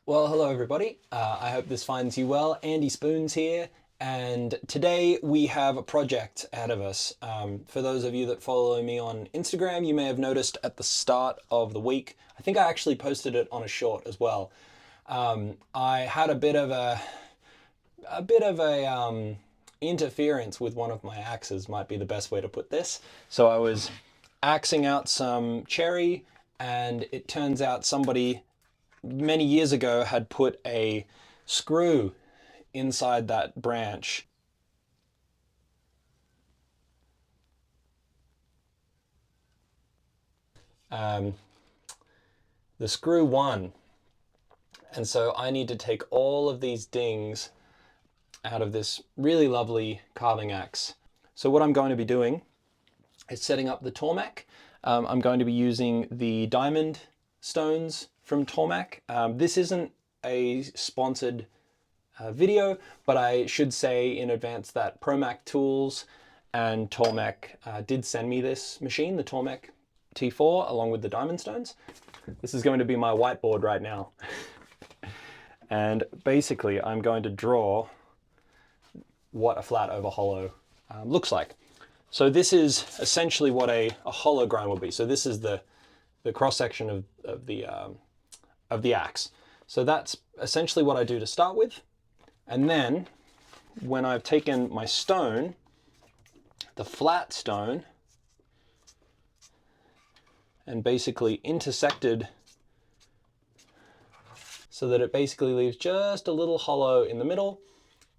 Well, hello everybody. I hope this finds you well. Andy Spoons here, and today we have a project ahead of us. For those of you that follow me on Instagram, you may have noticed at the start of the week, I think I actually posted it on a short as well. I had a bit of a interference with one of my axes, might be the best way to put this. So I was axing out some cherry, and it turns out somebody many years ago had put a screw inside that branch. The screw won, and so I need to take all of these dings out of this really lovely carving axe. So what I'm going to be doing is setting up the Tormek. I'm going to be using the diamond stones from Tormek. This isn't a sponsored video, but I should say in advance that Promac Tools and Tormek did send me this machine, the Tormek T4, along with the diamond stones. This is going to be my whiteboard right now. And basically I'm going to draw what a flat over hollow looks like. So this is essentially what a hollow grind will be. So this is the cross section of the axe. So that's essentially what I do to start with. And then when I've taken my stone, the flat stone, and basically intersected so that it basically leaves just a little hollow in the middle,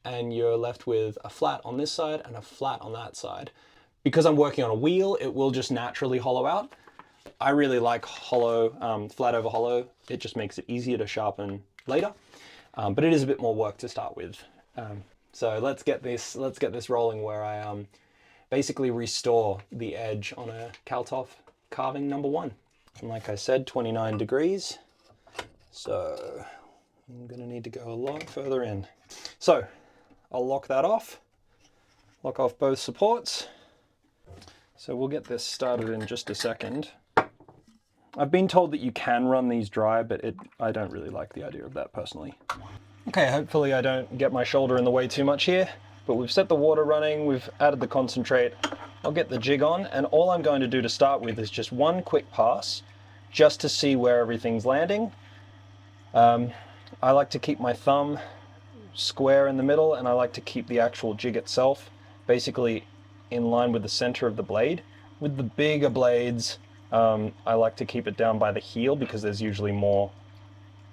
and you're left with a flat on this side and a flat on that side. Because I'm working on a wheel, it will just naturally hollow out. I really like hollow, flat over hollow. It just makes it easier to sharpen later, but it is a bit more work to start with. So let's get this rolling, where I basically restore the edge on a Kalthoff Carving #1. And like I said, 29 degrees. So I'm gonna need to go a lot further in. So I'll lock that off, lock off both supports. So we'll get this started in just a second. I've been told that you can run these dry, but I don't really like the idea of that personally. Okay, hopefully I don't get my shoulder in the way too much here, but we've set the water running, we've added the concentrate. I'll get the jig on, and all I'm going to do to start with is just one quick pass, just to see where everything's landing. I like to keep my thumb square in the middle, and I like to keep the actual jig itself basically in line with the center of the blade. With the bigger blades, I like to keep it down by the heel because there's usually more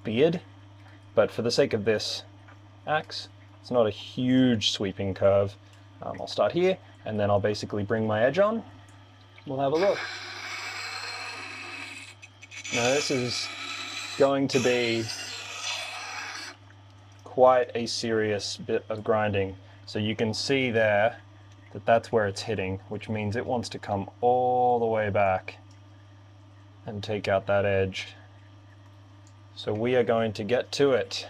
beard. But for the sake of this axe, it's not a huge sweeping curve. I'll start here, and then I'll basically bring my edge on. We'll have a look. Now this is going to be quite a serious bit of grinding. So you can see there that that's where it's hitting, which means it wants to come all the way back and take out that edge. So we are going to get to it.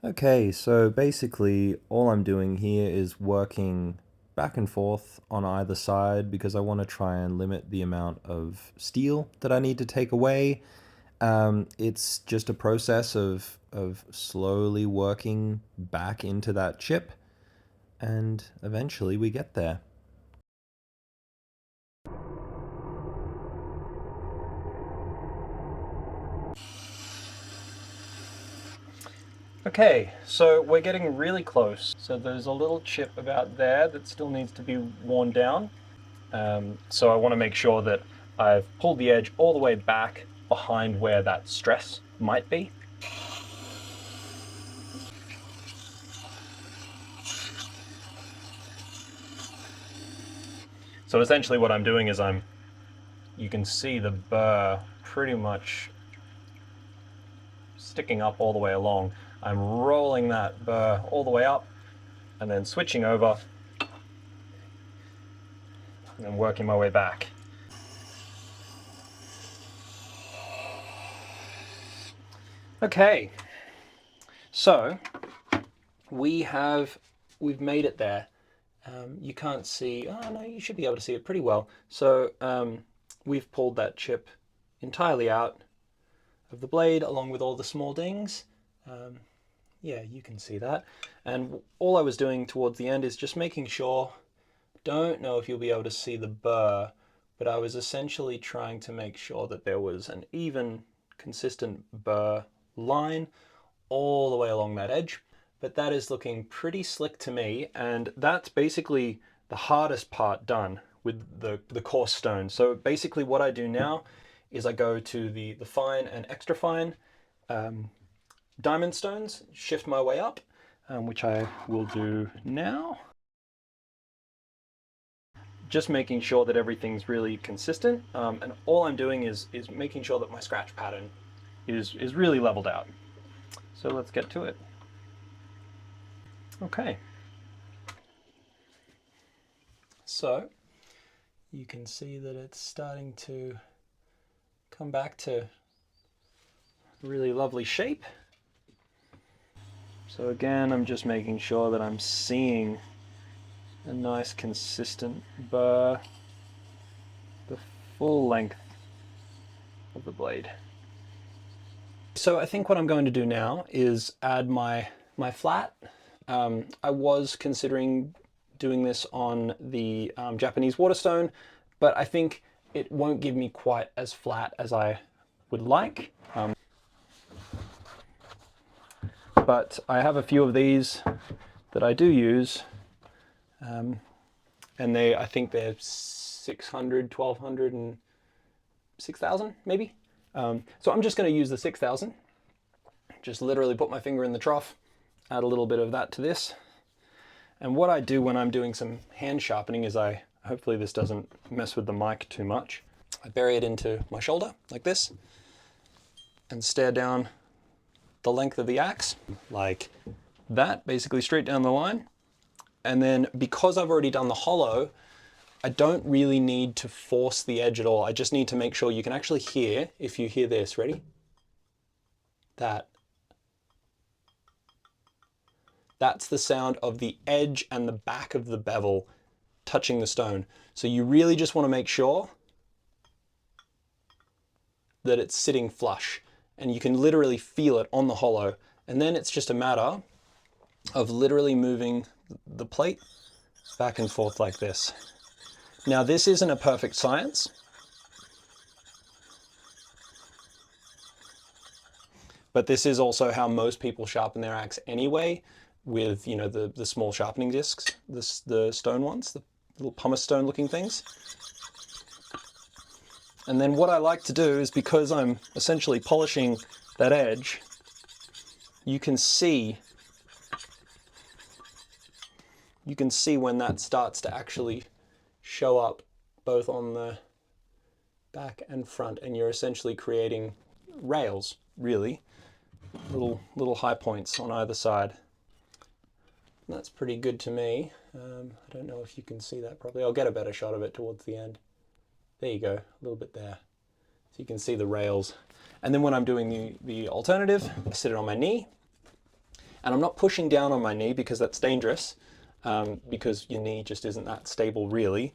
Okay, so basically all I'm doing here is working back and forth on either side because I want to try and limit the amount of steel that I need to take away. It's just a process of slowly working back into that chip, and eventually we get there. Okay, so we're getting really close. So there's a little chip about there that still needs to be worn down. So I want to make sure that I've pulled the edge all the way back behind where that stress might be. So essentially what I'm doing is you can see the burr pretty much sticking up all the way along. I'm rolling that burr all the way up and then switching over and then working my way back. Okay, so we've made it there. You can't see, oh no, you should be able to see it pretty well. So we've pulled that chip entirely out. of the blade along with all the small dings. Yeah, you can see that. And all I was doing towards the end is just making sure, don't know if you'll be able to see the burr, but I was essentially trying to make sure that there was an even, consistent burr line all the way along that edge. But that is looking pretty slick to me, and that's basically the hardest part done with the coarse stone. So basically what I do now is I go to the fine and extra fine diamond stones, shift my way up, which I will do now. Just making sure that everything's really consistent, and all I'm doing is making sure that my scratch pattern is really leveled out. So let's get to it. Okay. So you can see that it's starting to come back to a really lovely shape. So again, I'm just making sure that I'm seeing a nice consistent burr the full length of the blade. So I think what I'm going to do now is add my flat. I was considering doing this on the Japanese waterstone, but I think it won't give me quite as flat as I would like. But I have a few of these that I do use, and I think they're 600, 1200, and 6000 maybe. So I'm just going to use the 6000. Just literally put my finger in the trough, add a little bit of that to this. And what I do when I'm doing some hand sharpening is hopefully this doesn't mess with the mic too much. I bury it into my shoulder like this and stare down the length of the axe like that, basically straight down the line. And then because I've already done the hollow, I don't really need to force the edge at all. I just need to make sure you can actually hear, if you hear this, ready? That's the sound of the edge and the back of the bevel touching the stone. So you really just want to make sure that it's sitting flush, and you can literally feel it on the hollow. And then it's just a matter of literally moving the plate back and forth like this. Now this isn't a perfect science, but this is also how most people sharpen their axe anyway, with, you know, the small sharpening discs, the stone ones, the little pumice stone looking things. And then what I like to do is, because I'm essentially polishing that edge, you can see when that starts to actually show up both on the back and front, and you're essentially creating rails, really, little high points on either side. And that's pretty good to me. I don't know if you can see that properly. I'll get a better shot of it towards the end. There you go, a little bit there. So you can see the rails. And then when I'm doing the alternative, I sit it on my knee. And I'm not pushing down on my knee because that's dangerous, because your knee just isn't that stable really.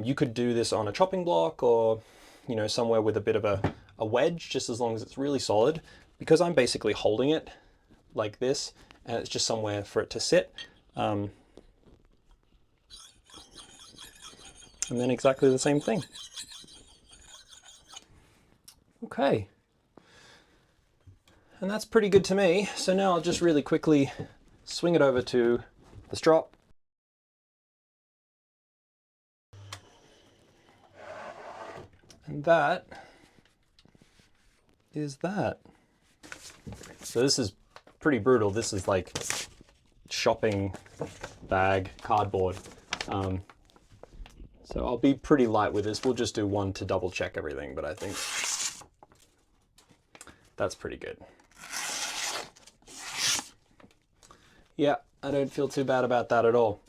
You could do this on a chopping block, or, you know, somewhere with a bit of a wedge, just as long as it's really solid. Because I'm basically holding it like this, and it's just somewhere for it to sit. And then exactly the same thing. Okay. And that's pretty good to me. So now I'll just really quickly swing it over to the strop. And that is that. So this is pretty brutal. This is like shopping bag cardboard. So I'll be pretty light with this. We'll just do one to double check everything, but I think that's pretty good. Yeah, I don't feel too bad about that at all.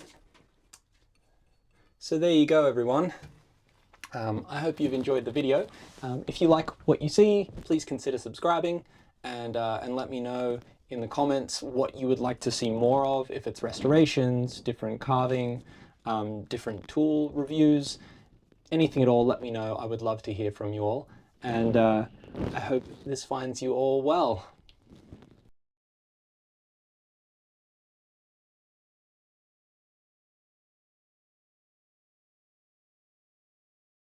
So there you go, everyone. I hope you've enjoyed the video. If you like what you see, please consider subscribing, and let me know in the comments what you would like to see more of, if it's restorations, different carving, different tool reviews, anything at all, let me know. I would love to hear from you all. And I hope this finds you all well.